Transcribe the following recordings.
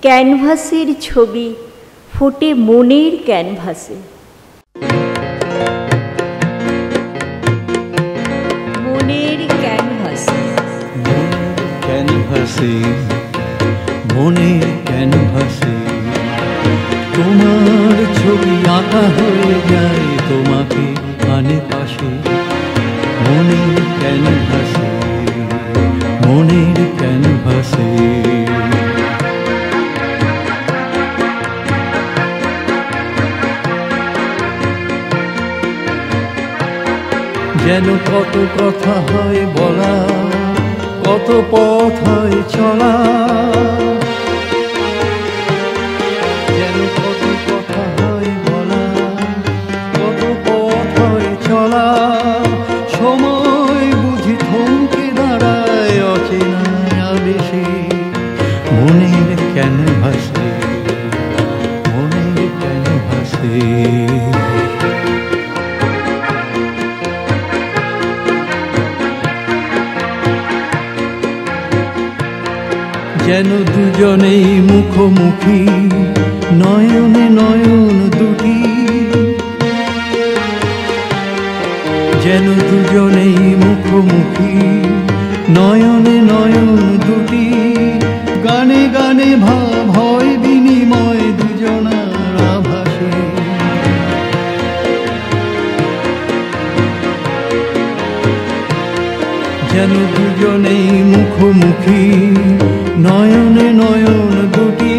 ক্যানভাসের ছবি ফোটে মনের ক্যানভাসে। মনের ক্যানভাসে, ক্যানভাসে, মনের ক্যানভাসে তোমার ছবি আঁকা হয়ে যায়, তোমাকে আনে পাশে। মনের ক্যানভাসে, মনের ক্যানভাসে যেন কত কথা হয় বলা, কত পথ হয় চলা, যেন কত কথা হয় বলা, কত পথ হয় চলা। সময় বুঝি থমকে দাঁড়ায় অচেনা আবেশে। মনের ক্যানভাসে, মনের ক্যানভাসে যেন দুজনেই মুখোমুখি, নয়নে নয়ন দুটি, যেন দুজনেই মুখোমুখি, নয়নে নয়ন দুটি। গানে গানে ভাব হয় বিনিময় দুজনার আভাসে। যেন দুজনেই মুখোমুখি, নয়নে নয়ন দুটি।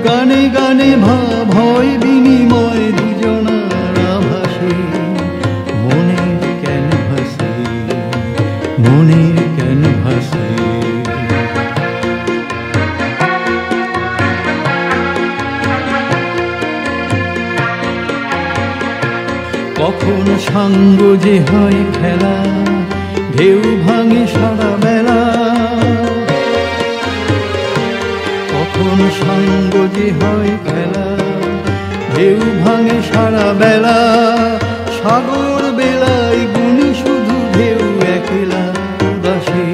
গানে গানে ভাব হয় বিনিময় দুজনার আভাসে। মনের ক্যানভাসে, মনের ক্যানভাসে কখন সাঙ্গ যে হয় খেলা, ঢেউ ভাঙে সারা বেলা। কখন সাঙ্গ যে হয় খেলা, ঢেউ ভাঙে সারা বেলা। সাগর বেলায় গুনি শুধু ঢেউ একলা উদাসী।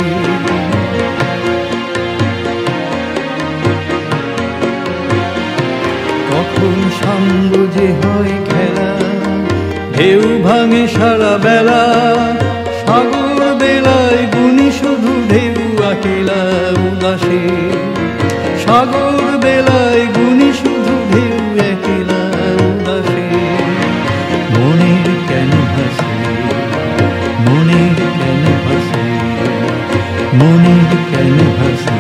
কখন সাঙ্গ যে হয় খেলা, ঢেউ ভাঙে সারা বেলা। সাগর বেলায় গুনি শুধু ঢেউ একলা উদাসী। সাগর বেলায় গুনি শুধু ঢেউ একলা উদাসী। মনের ক্যানভাসে, মনের ক্যানভাসে, মনের ক্যানভাসে।